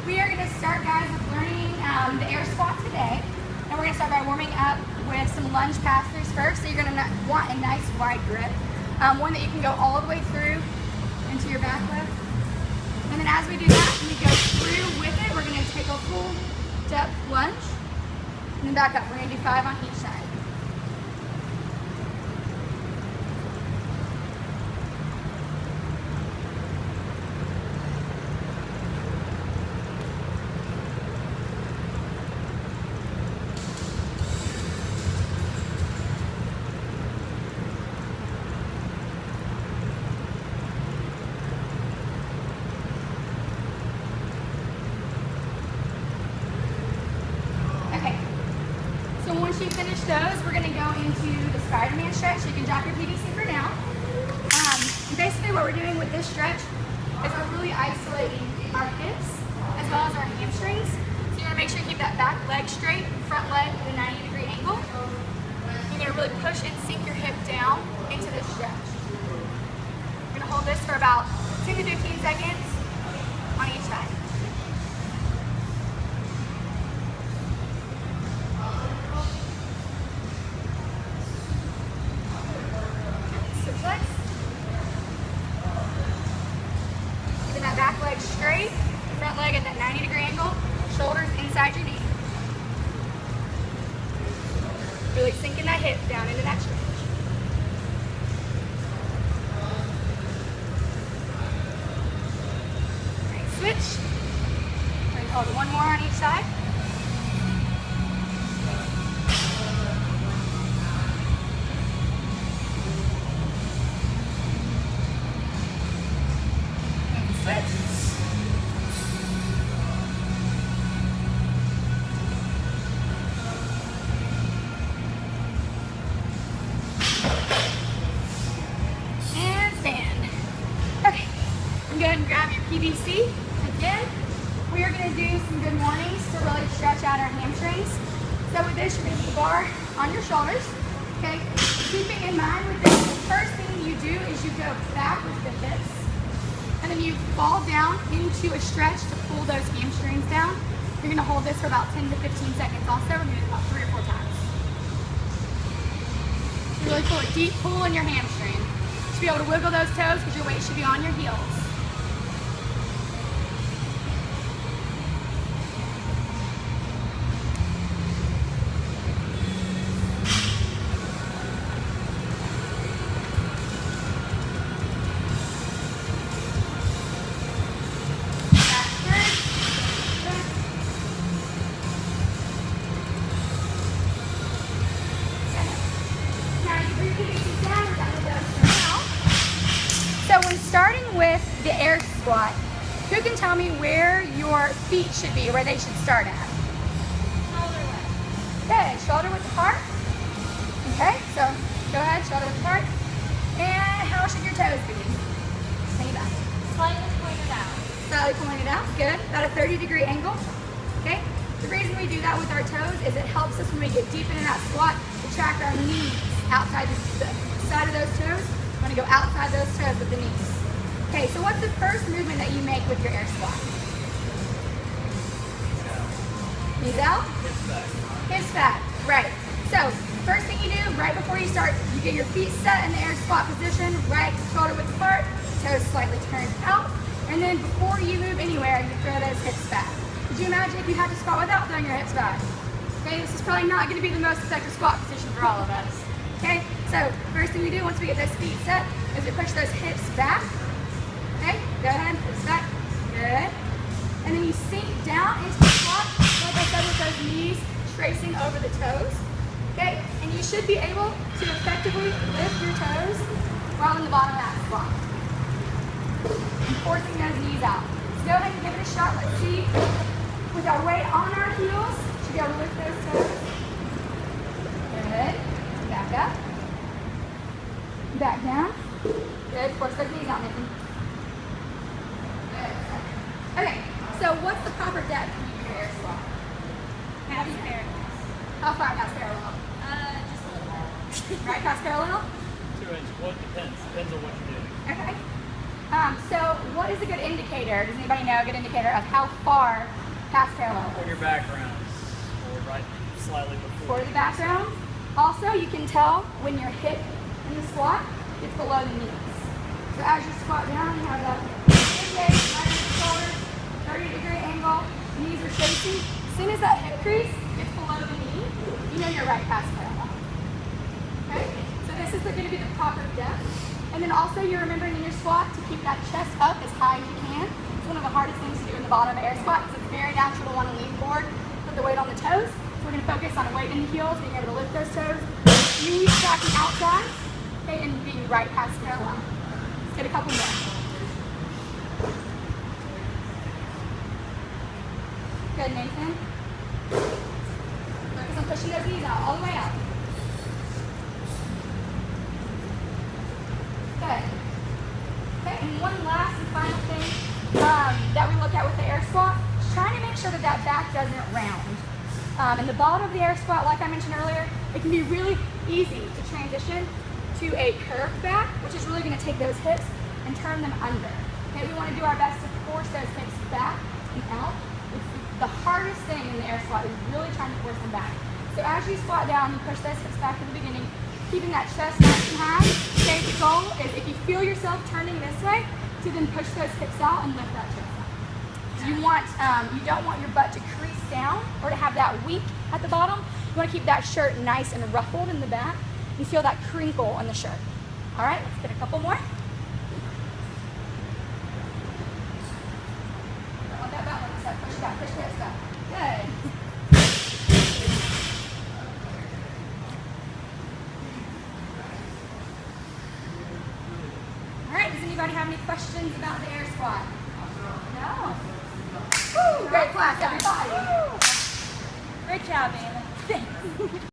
We are going to start, guys, with learning the air squat today. And we're going to start by warming up with some lunge pass-throughs first. So you're going to want a nice wide grip, one that you can go all the way through into your back leg. And then as we do that, we go through with it. We're going to take a full depth lunge and then back up. We're going to do 5 on each side. Once you finish those, we're going to go into the Spider-Man stretch. You can drop your PVC for now. Basically what we're doing with this stretch is we're really isolating our hips as well as our hamstrings. So you want to make sure you keep that back leg straight, front leg at a 90-degree angle. You're going to really push and sink your hip down into this stretch. You're going to hold this for about 10 to 15 seconds on each side. Back leg straight, front leg at that 90-degree angle, shoulders inside your knee. Really sinking that hip down into that stretch. All right, switch. We're going to hold one more on each side. Go ahead and grab your PVC. Again, we are going to do some good mornings to really stretch out our hamstrings. So with this, you're going to put the bar on your shoulders. Okay. Keeping in mind with this, the first thing you do is you go back with the hips, and then you fall down into a stretch to pull those hamstrings down. You're going to hold this for about 10 to 15 seconds. Also, we're going to do it about 3 or 4 times. You really pull a deep pull in your hamstring. You should be able to wiggle those toes because your weight should be on your heels. So when starting with the air squat, who can tell me where your feet should be, where they should start at? Shoulder width. Good, shoulder width apart. Okay, so go ahead, shoulder width apart. And how should your toes be? Hang back. Slightly pointed out. Slightly pointed out, good. About a 30-degree angle. Okay, the reason we do that with our toes is it helps us when we get deep into that squat to track our knees outside the side of those toes. You want to go outside those toes with the knees. Okay, so what's the first movement that you make with your air squat? Knees out? Hips back. Hips back, right. So, first thing you do, right before you start, you get your feet set in the air squat position, right shoulder width apart, toes slightly turned out, and then before you move anywhere, you throw those hips back. Could you imagine if you had to squat without throwing your hips back? Okay, this is probably not going to be the most effective squat position for all of us. Okay, so first thing we do once we get those feet set is we push those hips back. Okay, go ahead, hips back, good. And then you sink down into the squat, like I said, with those knees tracing over the toes. Okay, and you should be able to effectively lift your toes while in the bottom of that squat. And forcing those knees out. So go ahead and give it a shot. Let's see. With our weight on our heels, should be able to lift those toes. Good. Back up. Back down. Good. Force those knees out, Nathan. Good. Okay. So what's the proper depth when you do your air squat? Half parallel. How far past parallel? Just a little. Right past parallel? 2 inches. Well, it depends. Depends on what you're doing. Okay. So what is a good indicator? Does anybody know a good indicator of how far past parallel? On your background, or right slightly before. For the background. Also, you can tell when your hip in the squat gets below the knees. So as you squat down, you have that engage, right in the shoulders, 30-degree angle, knees are facing. As soon as that hip crease gets below the knee, you know you're right past parallel. Okay? So this is going to be the proper depth. And then also you're remembering in your squat to keep that chest up as high as you can. It's one of the hardest things to do in the bottom of air squat because it's very natural to want to lean forward, put the weight on the toes. So we're going to focus on weight in the heels, being able to lift those toes, knees tracking outside, okay, and being right past parallel. Let's get a couple more. Good, Nathan. Focus on pushing those knees out, all the way out. Good. Okay, and one last and final thing that we look at with the air squat, is trying to make sure that that back doesn't round. In the bottom of the air squat, like I mentioned earlier, it can be really easy to transition to a curved back, which is really going to take those hips and turn them under. Okay, we want to do our best to force those hips back and out. It's the hardest thing in the air squat is really trying to force them back. So as you squat down, you push those hips back in the beginning, keeping that chest nice and high. Okay, the goal is if you feel yourself turning this way, to then push those hips out and lift that chest up. So you don't want your butt to crease down or to have that weak at the bottom. You want to keep that shirt nice and ruffled in the back and feel that crinkle on the shirt. All right, let's get a couple more. Don't want that balance. So push back, push the hips back. Good. Does anybody have any questions about the air squat? No? Woo, great class, everybody. Great job, Anna. Thanks.